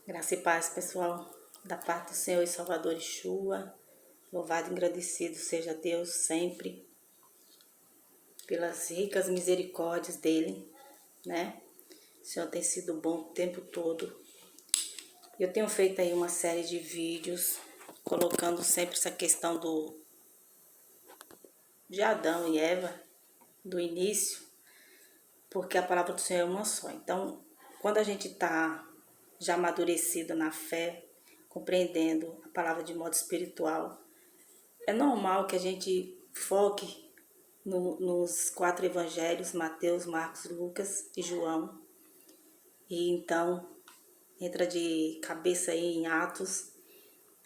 Graça e paz, pessoal, da parte do Senhor e Salvador Yeshua. Louvado e agradecido seja Deus sempre pelas ricas misericórdias dele, né? O Senhor tem sido bom o tempo todo. Eu tenho feito aí uma série de vídeos colocando sempre essa questão de Adão e Eva, do início, porque a palavra do Senhor é uma só. Então, quando a gente está já amadurecido na fé, compreendendo a palavra de modo espiritual, é normal que a gente foque nos 4 evangelhos, Mateus, Marcos, Lucas e João. E então entra de cabeça aí em Atos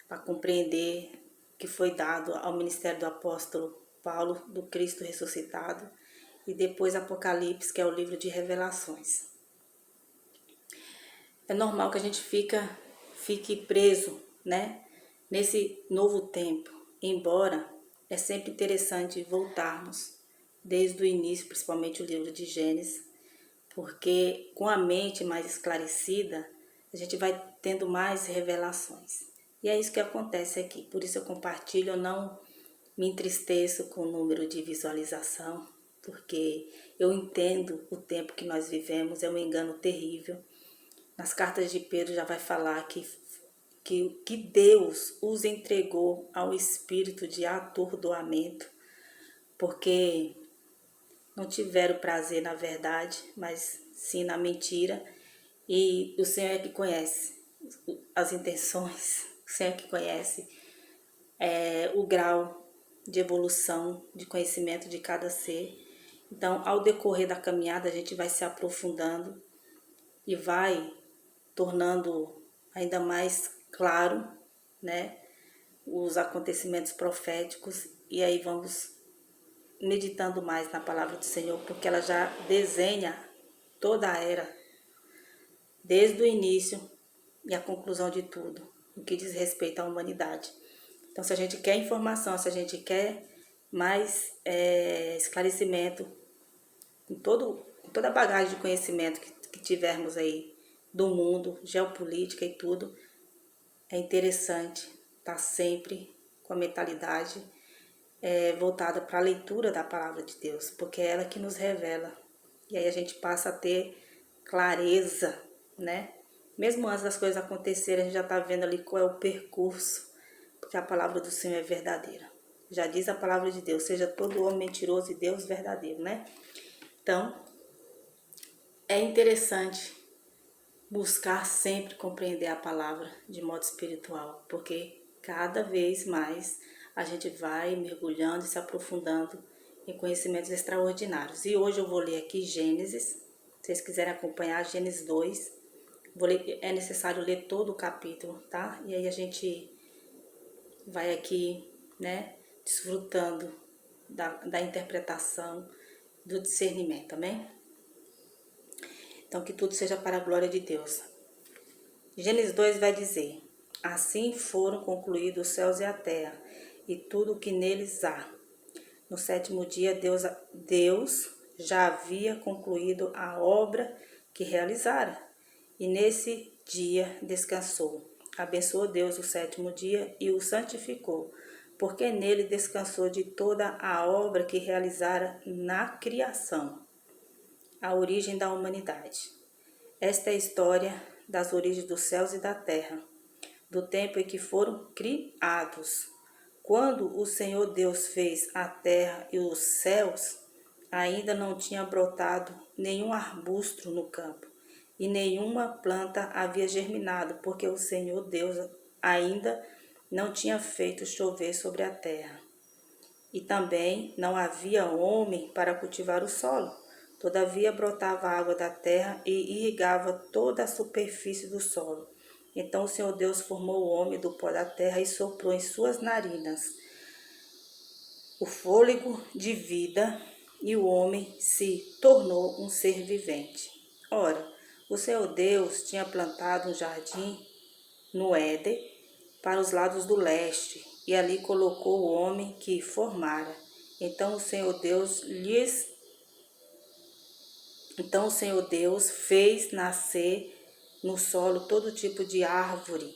para compreender que foi dado ao ministério do apóstolo Paulo, do Cristo ressuscitado, e depois Apocalipse, que é o livro de revelações. É normal que a gente fique preso, né, nesse novo tempo, embora é sempre interessante voltarmos desde o início, principalmente o livro de Gênesis, porque com a mente mais esclarecida, a gente vai tendo mais revelações. E é isso que acontece aqui. Por isso eu compartilho, eu não me entristeço com o número de visualização, porque eu entendo o tempo que nós vivemos, é um engano terrível. Nas cartas de Pedro já vai falar que Deus os entregou ao espírito de atordoamento, porque não tiveram prazer na verdade, mas sim na mentira. E o Senhor é que conhece as intenções, o Senhor é que conhece o grau de evolução, de conhecimento de cada ser. Então, ao decorrer da caminhada, a gente vai se aprofundando e vai tornando ainda mais claro, né, os acontecimentos proféticos, e aí vamos meditando mais na palavra do Senhor, porque ela já desenha toda a era, desde o início e a conclusão de tudo, o que diz respeito à humanidade. Então, se a gente quer informação, se a gente quer mais esclarecimento, com toda a bagagem de conhecimento que tivermos aí do mundo, geopolítica e tudo, é interessante estar sempre com a mentalidade voltada para a leitura da palavra de Deus, porque é ela que nos revela. E aí a gente passa a ter clareza, né? Mesmo antes das coisas acontecerem, a gente já está vendo ali qual é o percurso, porque a palavra do Senhor é verdadeira. Já diz a palavra de Deus, seja todo homem mentiroso e Deus verdadeiro, né? Então, é interessante buscar sempre compreender a palavra de modo espiritual, porque cada vez mais a gente vai mergulhando e se aprofundando em conhecimentos extraordinários. E hoje eu vou ler aqui Gênesis, se vocês quiserem acompanhar, Gênesis 2, é necessário ler todo o capítulo, tá? E aí a gente vai aqui, né, desfrutando da interpretação, do discernimento, amém? Então, que tudo seja para a glória de Deus. Gênesis 2 vai dizer: assim foram concluídos os céus e a terra, e tudo o que neles há. No 7º dia, Deus já havia concluído a obra que realizara, e nesse dia descansou. Abençoou Deus o 7º dia e o santificou, porque nele descansou de toda a obra que realizara na criação, a origem da humanidade. Esta é a história das origens dos céus e da terra, do tempo em que foram criados. Quando o Senhor Deus fez a terra e os céus, ainda não tinha brotado nenhum arbusto no campo, e nenhuma planta havia germinado, porque o Senhor Deus ainda não tinha feito chover sobre a terra. E também não havia homem para cultivar o solo. Todavia brotava a água da terra e irrigava toda a superfície do solo. Então o Senhor Deus formou o homem do pó da terra e soprou em suas narinas o fôlego de vida, e o homem se tornou um ser vivente. Ora, o Senhor Deus tinha plantado um jardim no Éden para os lados do leste, e ali colocou o homem que formara. Então o Senhor Deus fez nascer no solo todo tipo de árvore,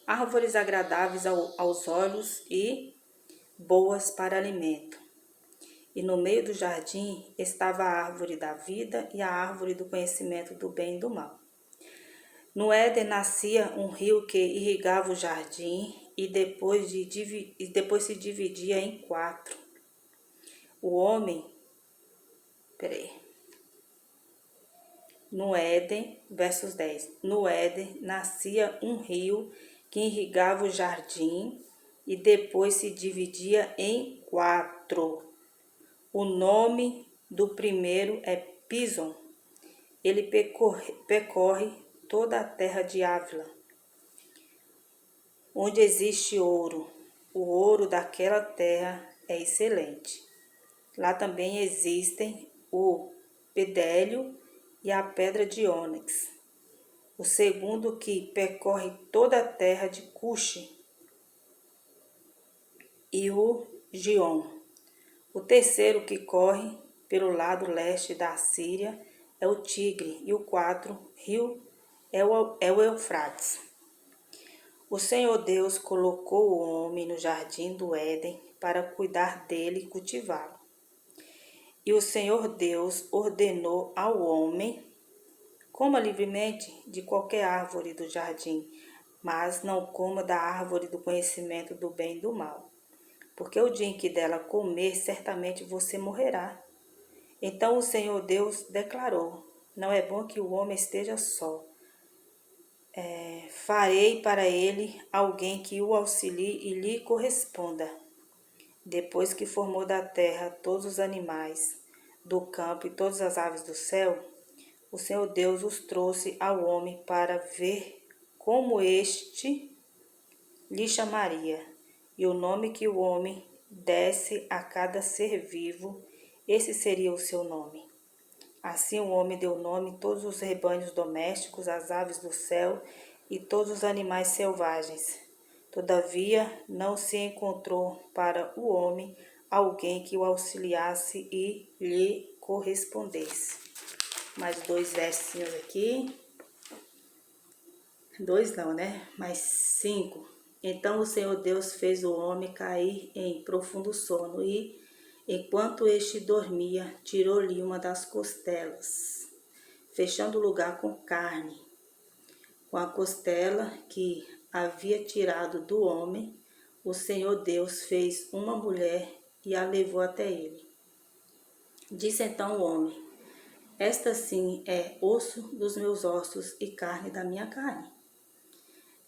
árvores agradáveis aos olhos e boas para alimento. E no meio do jardim estava a árvore da vida e a árvore do conhecimento do bem e do mal. No Éden nascia um rio que irrigava o jardim e depois se dividia em 4. O homem, no Éden, versos 10. No Éden nascia um rio que irrigava o jardim e depois se dividia em 4. O nome do primeiro é Pison. Ele percorre toda a terra de Ávila, onde existe ouro. O ouro daquela terra é excelente. Lá também existem o bedélio e a pedra de ônix. O segundo que percorre toda a terra de Cuxi e o Gion. O terceiro que corre pelo lado leste da Síria é o Tigre, e o 4 rio é o Eufrates. O Senhor Deus colocou o homem no jardim do Éden para cuidar dele e cultivá-lo. E o Senhor Deus ordenou ao homem: coma livremente de qualquer árvore do jardim, mas não coma da árvore do conhecimento do bem e do mal, porque o dia em que dela comer, certamente você morrerá. Então o Senhor Deus declarou: não é bom que o homem esteja só. Farei para ele alguém que o auxilie e lhe corresponda. Depois que formou da terra todos os animais do campo e todas as aves do céu, o Senhor Deus os trouxe ao homem para ver como este lhe chamaria. E o nome que o homem desse a cada ser vivo, esse seria o seu nome. Assim o homem deu nome a todos os rebanhos domésticos, às aves do céu e todos os animais selvagens. Todavia não se encontrou para o homem alguém que o auxiliasse e lhe correspondesse. Mais 2 versinhos aqui. 2 não, né? Mais 5. Então o Senhor Deus fez o homem cair em profundo sono e, enquanto este dormia, tirou-lhe uma das costelas, fechando o lugar com carne. Com a costela que havia tirado do homem, o Senhor Deus fez uma mulher e a levou até ele. Disse então o homem: esta sim é osso dos meus ossos e carne da minha carne.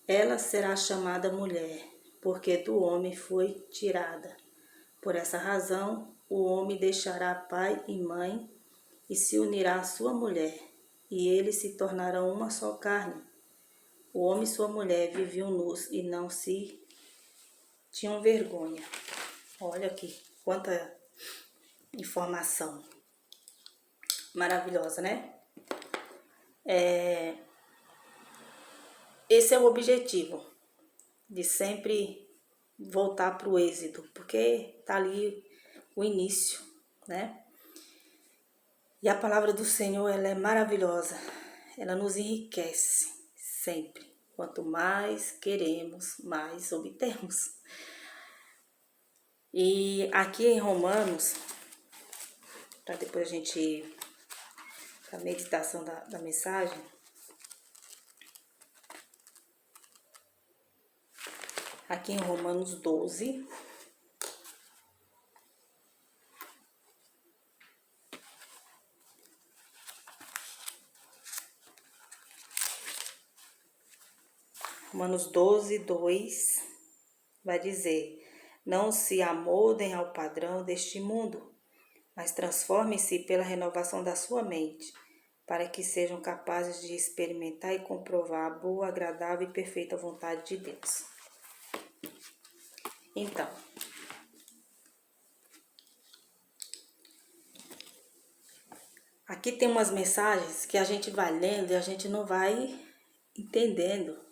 Ela será chamada mulher, porque do homem foi tirada. Por essa razão, o homem deixará pai e mãe e se unirá à sua mulher, e eles se tornarão uma só carne. O homem e sua mulher viviam nus e não se tinham vergonha. Olha aqui, quanta informação maravilhosa, né? Esse é o objetivo, de sempre voltar para o êxito, porque tá ali o início, né? E a palavra do Senhor, ela é maravilhosa, ela nos enriquece sempre. Quanto mais queremos, mais obtemos. E aqui em Romanos, para depois a gente ir para a meditação da mensagem, aqui em Romanos 12, Romanos 12, 2, vai dizer: não se amoldem ao padrão deste mundo, mas transformem-se pela renovação da sua mente, para que sejam capazes de experimentar e comprovar a boa, agradável e perfeita vontade de Deus. Então, aqui tem umas mensagens que a gente vai lendo e a gente não vai entendendo.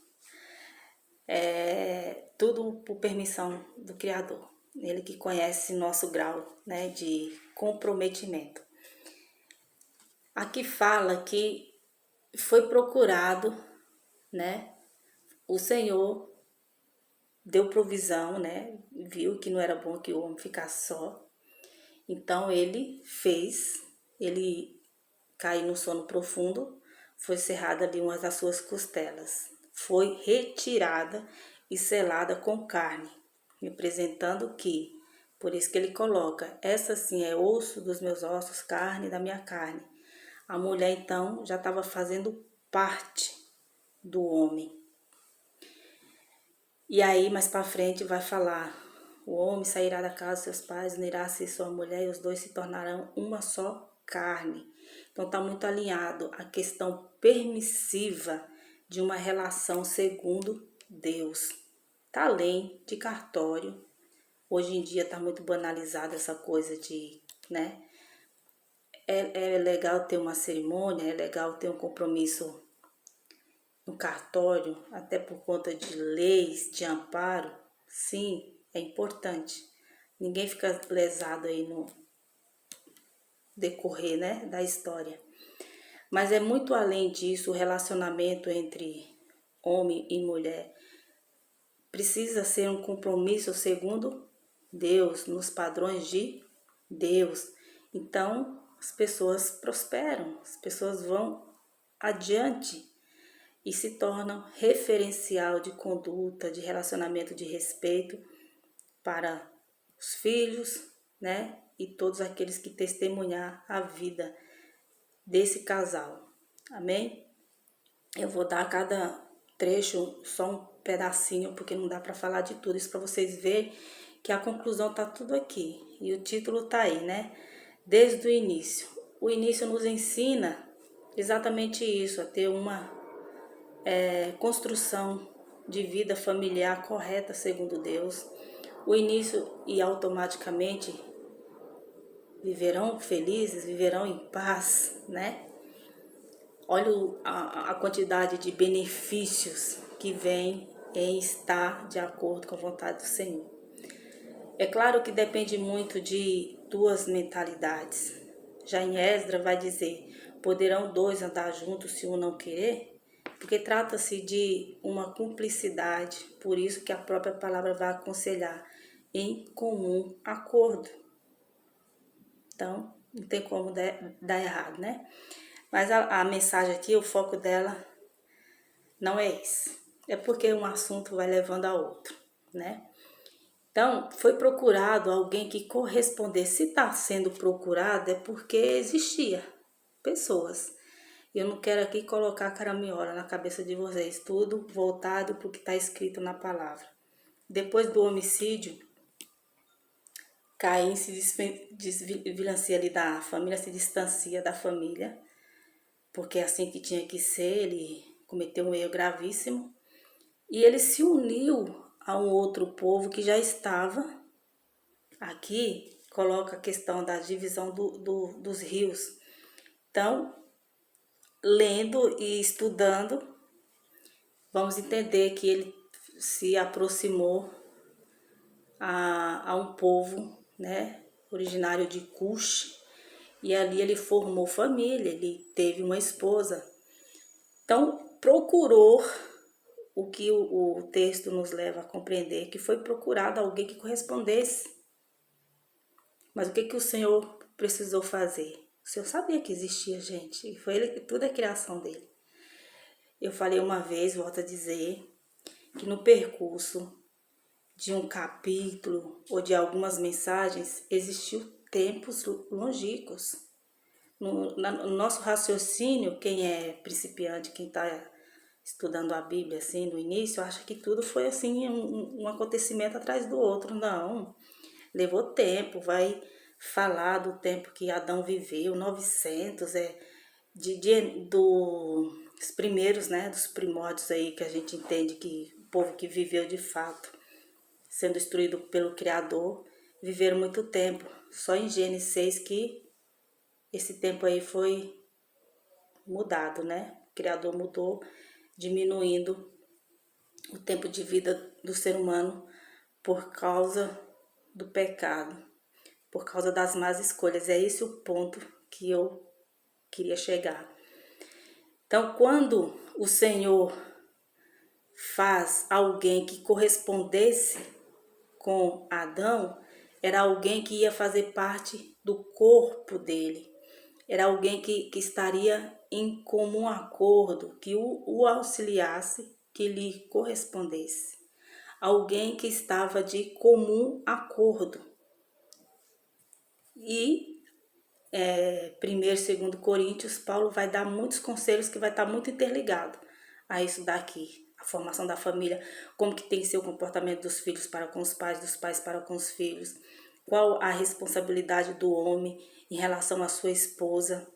Tudo por permissão do Criador. Ele que conhece nosso grau, né, de comprometimento. Aqui fala que foi procurado, né? O Senhor deu provisão, né? Viu que não era bom que o homem ficasse só. Então ele caiu no sono profundo, foi cerrada ali uma das suas costelas. Foi retirada e selada com carne, representando que, por isso que ele coloca, essa sim é osso dos meus ossos, carne da minha carne. A mulher então já estava fazendo parte do homem. E aí mais para frente vai falar: o homem sairá da casa de seus pais, unirá-se sua mulher e os dois se tornarão uma só carne. Então está muito alinhado a questão permissiva de uma relação segundo Deus. Está além de cartório. Hoje em dia está muito banalizada essa coisa de, né? É legal ter uma cerimônia, é legal ter um compromisso no cartório, até por conta de leis, de amparo. Sim, é importante. Ninguém fica lesado aí no decorrer, né, da história. Mas é muito além disso, o relacionamento entre homem e mulher precisa ser um compromisso segundo Deus, nos padrões de Deus. Então, as pessoas prosperam, as pessoas vão adiante e se tornam referencial de conduta, de relacionamento de respeito para os filhos, né? E todos aqueles que testemunhar a vida desse casal. Amém? Eu vou dar a cada trecho só um pedacinho, porque não dá para falar de tudo. Isso para vocês verem que a conclusão tá tudo aqui. E o título tá aí, né? Desde o início. O início nos ensina exatamente isso, a ter uma construção de vida familiar correta segundo Deus. O início e automaticamente viverão felizes, viverão em paz, né? Olha a quantidade de benefícios que vem em estar de acordo com a vontade do Senhor. É claro que depende muito de duas mentalidades. Já em Esdras vai dizer, poderão dois andar juntos se um não querer? Porque trata-se de uma cumplicidade, por isso que a própria palavra vai aconselhar em comum acordo. Então, não tem como dar errado, né? Mas a mensagem aqui, o foco dela não é esse. É porque um assunto vai levando a outro, né? Então, foi procurado alguém que correspondesse. Se está sendo procurado, é porque existia pessoas. Eu não quero aqui colocar caraminhola na cabeça de vocês, tudo voltado para o que está escrito na palavra. Depois do homicídio, Caim se desvilancia ali da família, se distancia da família, porque é assim que tinha que ser, ele cometeu um erro gravíssimo. E ele se uniu a um outro povo que já estava aqui, coloca a questão da divisão dos rios. Então, lendo e estudando, vamos entender que ele se aproximou a um povo, né, originário de Cush, e ali ele formou família, ele teve uma esposa. Então, procurou o que o texto nos leva a compreender, que foi procurado alguém que correspondesse. Mas o que o Senhor precisou fazer? O Senhor sabia que existia gente, e foi ele, tudo é criação dele. Eu falei uma vez, volto a dizer, que no percurso de um capítulo ou de algumas mensagens existiu tempos longínquos. No nosso raciocínio, quem é principiante, quem está estudando a Bíblia assim no início, acha que tudo foi assim um acontecimento atrás do outro. Não, levou tempo, vai falar do tempo que Adão viveu, 900, dos primeiros, né, dos primórdios aí que a gente entende que o povo que viveu de fato, sendo instruído pelo Criador, viveram muito tempo. Só em Gênesis 6 que esse tempo aí foi mudado, né? O Criador mudou, diminuindo o tempo de vida do ser humano por causa do pecado, por causa das más escolhas. É esse o ponto que eu queria chegar. Então, quando o Senhor faz alguém que correspondesse com Adão, era alguém que ia fazer parte do corpo dele. Era alguém que estaria em comum acordo, que o auxiliasse, que lhe correspondesse. Alguém que estava de comum acordo. E 1º e 2º Coríntios, Paulo vai dar muitos conselhos que vai estar muito interligado a isso daqui. A formação da família, como que tem que ser o comportamento dos filhos para com os pais, dos pais para com os filhos. Qual a responsabilidade do homem em relação à sua esposa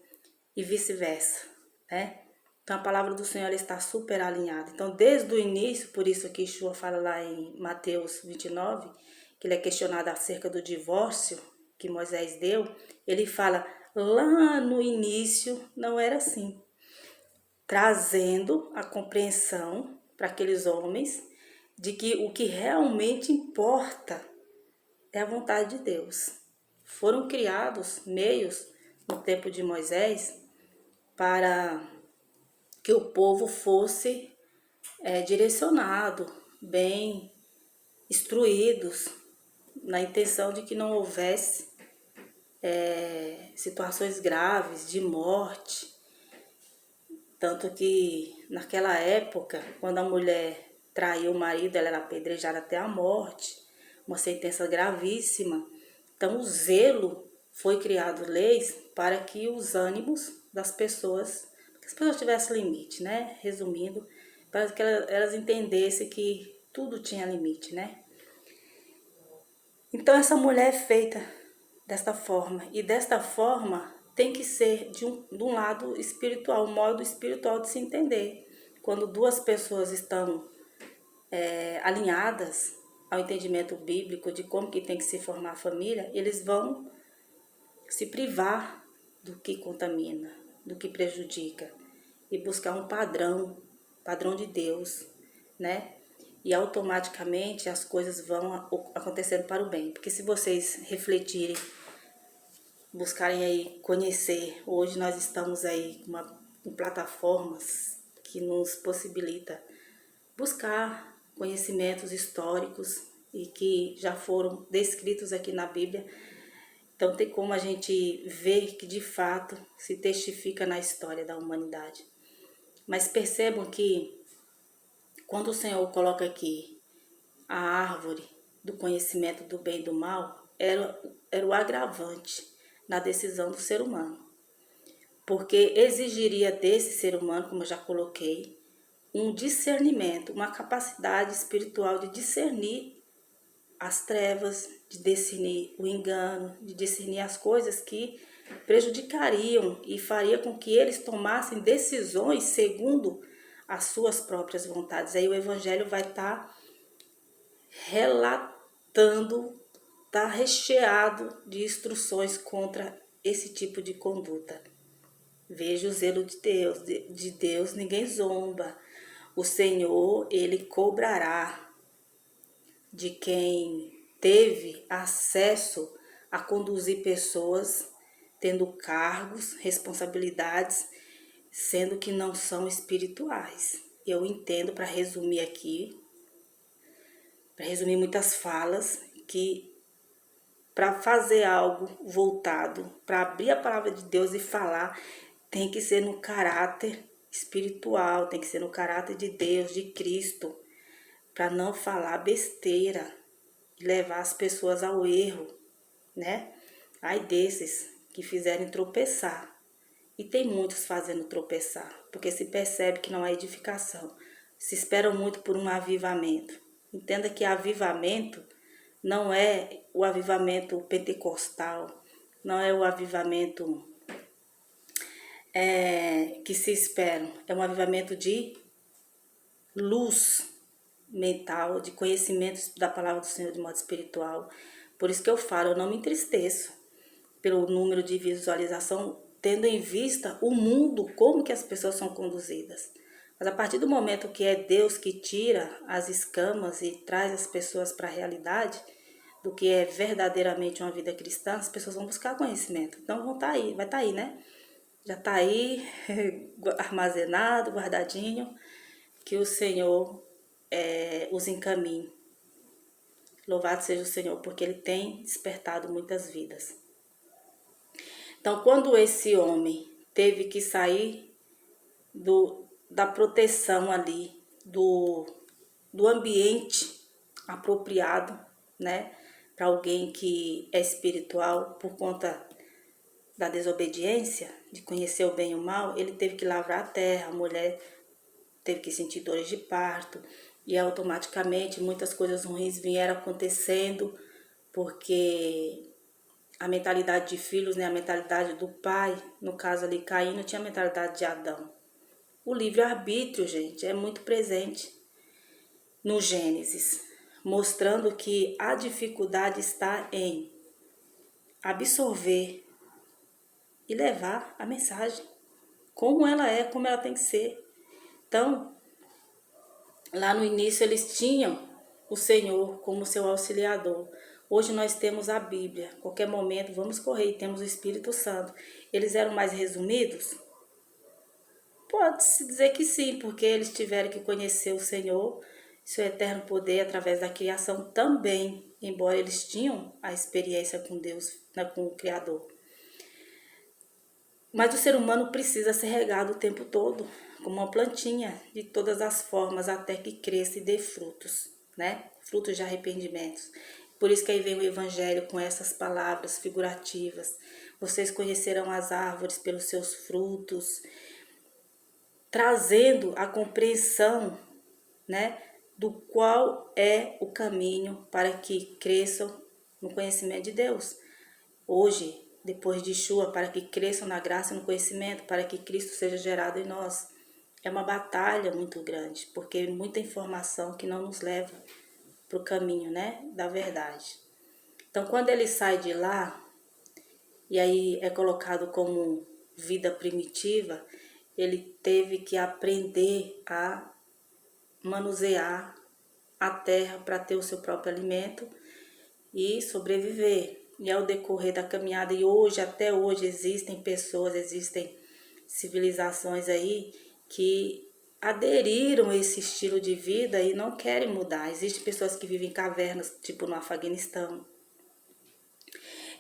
e vice-versa, né? Então a palavra do Senhor está super alinhada. Então desde o início, por isso que Yeshua fala lá em Mateus 29, que ele é questionado acerca do divórcio que Moisés deu, ele fala, lá no início não era assim. Trazendo a compreensão para aqueles homens de que o que realmente importa é a vontade de Deus. Foram criados meios no tempo de Moisés para que o povo fosse direcionado, bem instruídos, na intenção de que não houvesse situações graves de morte. Tanto que naquela época, quando a mulher traiu o marido, ela era apedrejada até a morte, uma sentença gravíssima. Então o zelo foi criado leis para que os ânimos das pessoas, que as pessoas tivessem limite, né? Resumindo, para que elas entendessem que tudo tinha limite, né? Então essa mulher é feita desta forma, e desta forma tem que ser de um lado espiritual, um modo espiritual de se entender. Quando duas pessoas estão alinhadas ao entendimento bíblico de como que tem que se formar a família, eles vão se privar do que contamina, do que prejudica, e buscar um padrão de Deus, né? E automaticamente as coisas vão acontecendo para o bem. Porque se vocês refletirem, buscarem aí conhecer, hoje nós estamos aí com plataformas que nos possibilita buscar conhecimentos históricos e que já foram descritos aqui na Bíblia. Então tem como a gente ver que de fato se testifica na história da humanidade. Mas percebam que quando o Senhor coloca aqui a árvore do conhecimento do bem e do mal, era o agravante na decisão do ser humano. Porque exigiria desse ser humano, como eu já coloquei, um discernimento, uma capacidade espiritual de discernir as trevas, de discernir o engano, de discernir as coisas que prejudicariam e faria com que eles tomassem decisões segundo as suas próprias vontades. Aí o Evangelho vai estar relatando, está recheado de instruções contra esse tipo de conduta. Veja o zelo de Deus, de Deus ninguém zomba. O Senhor, Ele cobrará de quem teve acesso a conduzir pessoas, tendo cargos, responsabilidades, sendo que não são espirituais. Eu entendo, para resumir aqui, para resumir muitas falas, que para fazer algo voltado, para abrir a palavra de Deus e falar, tem que ser no caráter espiritual, tem que ser no caráter de Deus, de Cristo, para não falar besteira e levar as pessoas ao erro, né? Ai desses que fizerem tropeçar. E tem muitos fazendo tropeçar, porque se percebe que não há edificação. Se esperam muito por um avivamento. Entenda que avivamento não é o avivamento pentecostal, não é o avivamento que se espera. É um avivamento de luz mental, de conhecimento da palavra do Senhor de modo espiritual. Por isso que eu falo, eu não me entristeço pelo número de visualização, tendo em vista o mundo, como que as pessoas são conduzidas. Mas a partir do momento que é Deus que tira as escamas e traz as pessoas para a realidade do que é verdadeiramente uma vida cristã, as pessoas vão buscar conhecimento. Então vão estar aí, vai estar aí, né? já está aí armazenado, guardadinho, que o Senhor os encaminhe. Louvado seja o Senhor, porque Ele tem despertado muitas vidas. Então, quando esse homem teve que sair da proteção ali, do ambiente apropriado, né, para alguém que é espiritual, por conta da desobediência, de conhecer o bem e o mal, ele teve que lavrar a terra, a mulher teve que sentir dores de parto, e automaticamente muitas coisas ruins vieram acontecendo, porque a mentalidade de filhos, né, a mentalidade do pai, no caso ali Caim, não tinha a mentalidade de Adão. O livre-arbítrio, gente, é muito presente no Gênesis, mostrando que a dificuldade está em absorver e levar a mensagem, como ela é, como ela tem que ser. Então, lá no início eles tinham o Senhor como seu auxiliador. Hoje nós temos a Bíblia. A qualquer momento vamos correr e temos o Espírito Santo. Eles eram mais resumidos? Pode-se dizer que sim, porque eles tiveram que conhecer o Senhor, seu eterno poder através da criação também, embora eles tinham a experiência com Deus, né, com o Criador. Mas o ser humano precisa ser regado o tempo todo, como uma plantinha, de todas as formas, até que cresça e dê frutos, né? Frutos de arrependimentos. Por isso que aí vem o Evangelho com essas palavras figurativas. Vocês conhecerão as árvores pelos seus frutos, trazendo a compreensão, né, do qual é o caminho para que cresçam no conhecimento de Deus. Hoje, depois de Yeshua, para que cresçam na graça e no conhecimento, para que Cristo seja gerado em nós. É uma batalha muito grande, porque muita informação que não nos leva para o caminho, né, da verdade. Então, quando ele sai de lá, e aí é colocado como vida primitiva, ele teve que aprender a manusear a terra para ter o seu próprio alimento e sobreviver. E ao decorrer da caminhada, e hoje, até hoje, existem pessoas, existem civilizações aí que aderiram a esse estilo de vida e não querem mudar. Existem pessoas que vivem em cavernas, tipo no Afeganistão.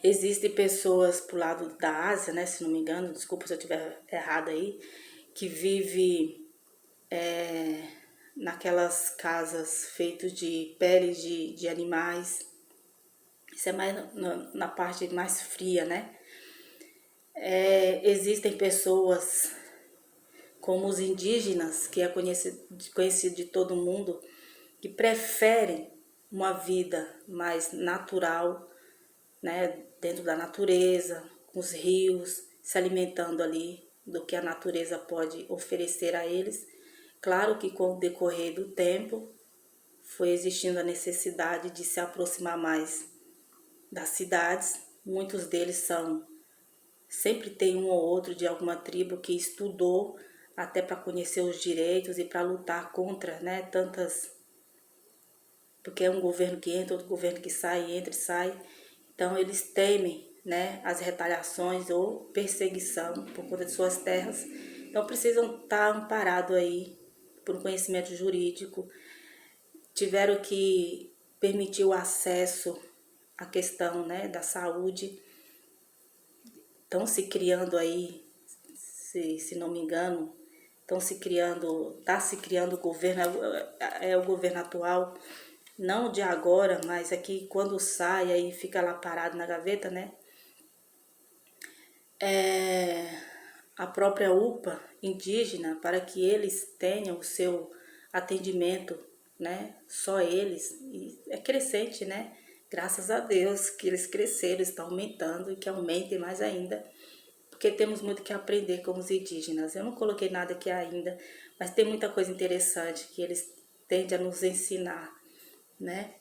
Existem pessoas pro lado da Ásia, né, se não me engano, desculpa se eu estiver errado aí, que vive naquelas casas feitas de peles de animais. Isso é mais na parte mais fria, né? Existem pessoas como os indígenas, que é conhecido de todo mundo, que preferem uma vida mais natural, né? Dentro da natureza, com os rios, se alimentando ali do que a natureza pode oferecer a eles. Claro que com o decorrer do tempo foi existindo a necessidade de se aproximar mais das cidades. Muitos deles sempre tem um ou outro de alguma tribo que estudou até para conhecer os direitos e para lutar contra, né, tantas, porque é um governo que entra, outro governo que sai, entra e sai. Então eles temem, né, as retaliações ou perseguição por conta de suas terras. Então precisam estar amparados aí por um conhecimento jurídico. Tiveram que permitir o acesso à questão, né, da saúde. Estão se criando aí, se não me engano, está se criando o governo, é o governo atual, não de agora, mas aqui quando sai aí fica lá parado na gaveta, né? A própria UPA indígena, para que eles tenham o seu atendimento, né? Só eles, e é crescente, né? Graças a Deus que eles cresceram, estão aumentando e que aumentem mais ainda, porque temos muito que aprender com os indígenas. Eu não coloquei nada aqui ainda, mas tem muita coisa interessante que eles tendem a nos ensinar, né?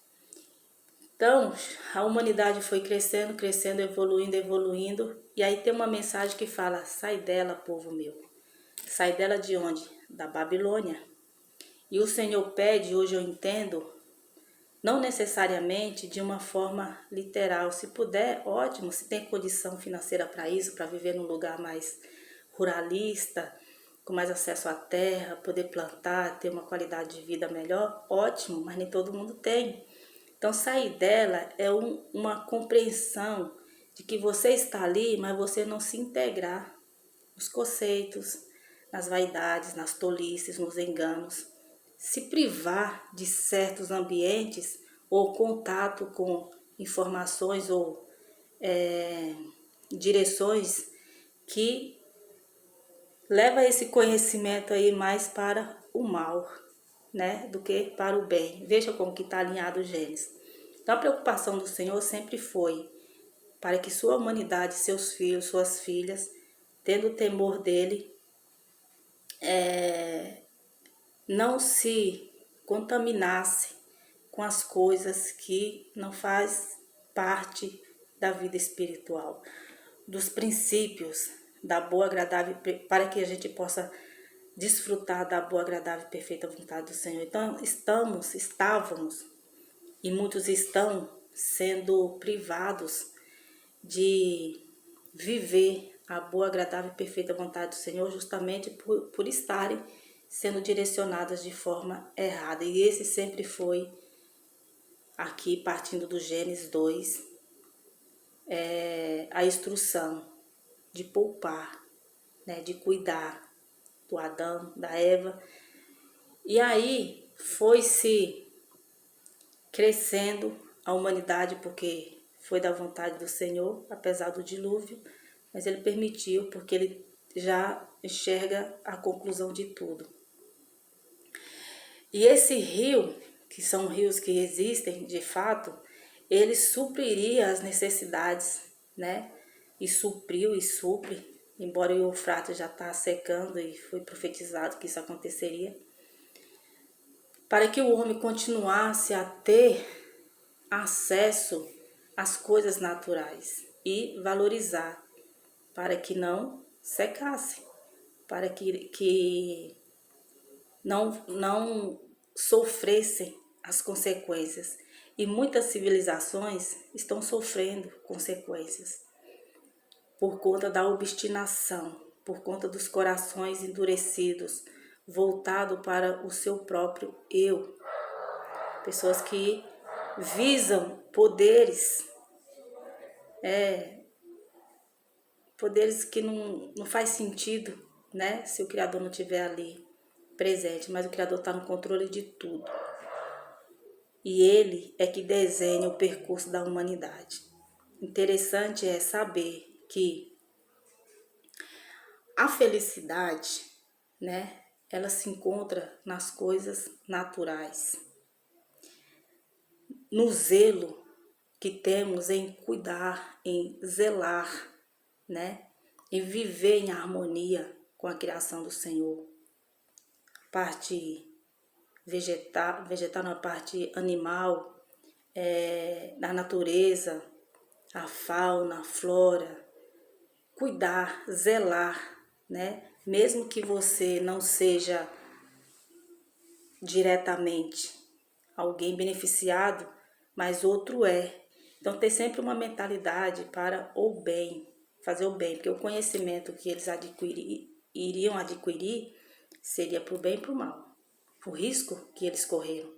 Então, a humanidade foi crescendo, crescendo, evoluindo, evoluindo, e aí tem uma mensagem que fala: sai dela, povo meu. Sai dela de onde? Da Babilônia. E o Senhor pede, hoje eu entendo, não necessariamente de uma forma literal. Se puder, ótimo. Se tem condição financeira para isso, para viver num lugar mais ruralista, com mais acesso à terra, poder plantar, ter uma qualidade de vida melhor, ótimo, mas nem todo mundo tem. Então, sair dela é uma compreensão de que você está ali, mas você não se integrar nos conceitos, nas vaidades, nas tolices, nos enganos. Se privar de certos ambientes ou contato com informações ou direções que leva esse conhecimento aí mais para o mal, né, do que para o bem. Veja como que está alinhado o Gênesis. Então a preocupação do Senhor sempre foi para que sua humanidade, seus filhos, suas filhas, tendo o temor dele, não se contaminasse com as coisas que não faz parte da vida espiritual, dos princípios da boa, agradável, para que a gente possa desfrutar da boa, agradável e perfeita vontade do Senhor. Então, estávamos, e muitos estão sendo privados de viver a boa, agradável e perfeita vontade do Senhor, justamente por estarem sendo direcionadas de forma errada. E esse sempre foi, aqui partindo do Gênesis 2, a instrução de poupar, né, de cuidar do Adão, da Eva. E aí foi-se crescendo a humanidade, porque foi da vontade do Senhor, apesar do dilúvio, mas ele permitiu, porque ele já enxerga a conclusão de tudo. E esse rio, que são rios que existem de fato, ele supriria as necessidades, né? E supriu e supre, embora o Eufrates já está secando e foi profetizado que isso aconteceria, para que o homem continuasse a ter acesso às coisas naturais e valorizar, para que não secasse, para que não sofressem as consequências. E muitas civilizações estão sofrendo consequências por conta da obstinação, por conta dos corações endurecidos, voltado para o seu próprio eu. Pessoas que visam poderes, poderes que não faz sentido, né? Se o Criador não estiver ali presente, mas o Criador está no controle de tudo. E Ele é que desenha o percurso da humanidade. Interessante é saber que a felicidade, né, ela se encontra nas coisas naturais, no zelo que temos em cuidar, em zelar, né, em viver em harmonia com a criação do Senhor. Parte vegetal na parte animal, da natureza, a fauna, a flora, cuidar, zelar, né? Mesmo que você não seja diretamente alguém beneficiado, mas outro é. Então, ter sempre uma mentalidade para o bem, fazer o bem, porque o conhecimento que eles iriam adquirir seria para o bem e para o mal, o risco que eles correram.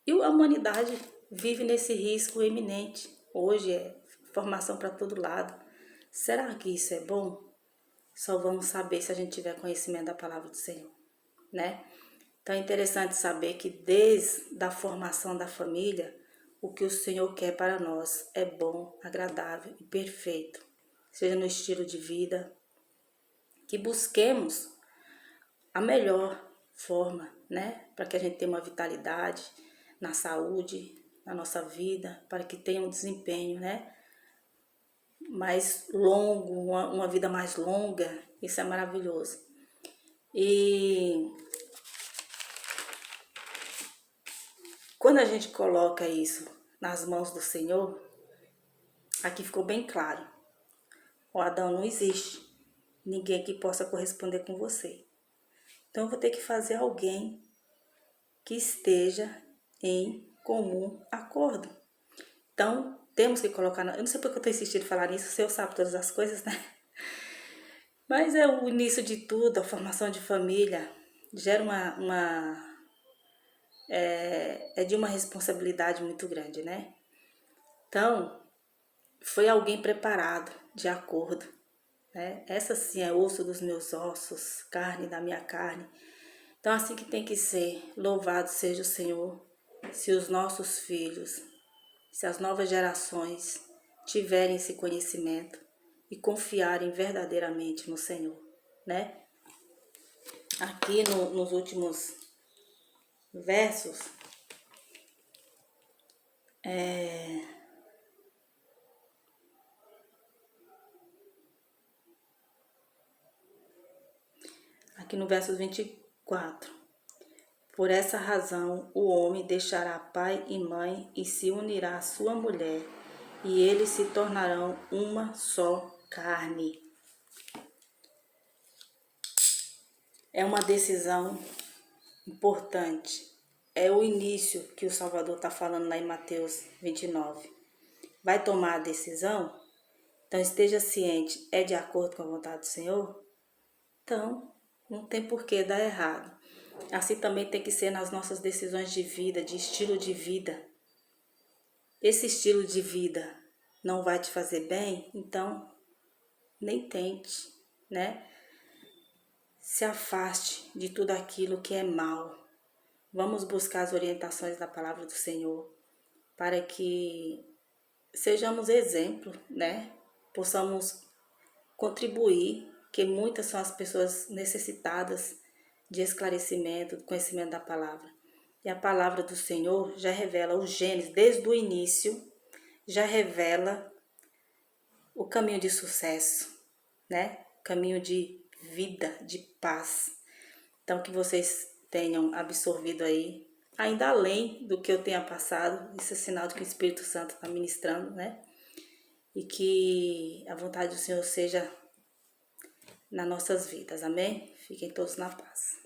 E a humanidade vive nesse risco eminente. Hoje é formação para todo lado. Será que isso é bom? Só vamos saber se a gente tiver conhecimento da palavra do Senhor, né? Então é interessante saber que desde a formação da família, o que o Senhor quer para nós é bom, agradável e perfeito. Seja no estilo de vida, que busquemos a melhor forma, né? Para que a gente tenha uma vitalidade na saúde, na nossa vida, para que tenha um desempenho, né, mais longo, uma vida mais longa. Isso é maravilhoso. E quando a gente coloca isso nas mãos do Senhor, aqui ficou bem claro: o Adão não existe, ninguém que possa corresponder com você. Então eu vou ter que fazer alguém que esteja em comum acordo. Então, temos que colocar... Eu não sei porque eu estou insistindo em falar nisso, o Senhor sabe todas as coisas, né? Mas é o início de tudo, a formação de família gera é de uma responsabilidade muito grande, né? Então, foi alguém preparado, de acordo, né? Essa sim é osso dos meus ossos, carne da minha carne. Então, assim que tem que ser. Louvado seja o Senhor, se os nossos filhos, se as novas gerações tiverem esse conhecimento e confiarem verdadeiramente no Senhor, né? Aqui nos últimos versos, aqui no verso 24. Por essa razão, o homem deixará pai e mãe e se unirá à sua mulher, e eles se tornarão uma só carne. É uma decisão importante. É o início que o Salvador está falando lá em Mateus 29. Vai tomar a decisão? Então esteja ciente, é de acordo com a vontade do Senhor? Então, não tem por que dar errado. Assim também tem que ser nas nossas decisões de vida, de estilo de vida. Esse estilo de vida não vai te fazer bem, então nem tente, né? Se afaste de tudo aquilo que é mal. Vamos buscar as orientações da palavra do Senhor para que sejamos exemplo, né? Possamos contribuir, que muitas são as pessoas necessitadas de esclarecimento, do conhecimento da palavra. E a palavra do Senhor já revela o Gênesis, desde o início, já revela o caminho de sucesso, né? Caminho de vida, de paz. Então, que vocês tenham absorvido aí, ainda além do que eu tenha passado, isso é sinal de que o Espírito Santo está ministrando, né? E que a vontade do Senhor seja nas nossas vidas, amém? Fiquem todos na paz.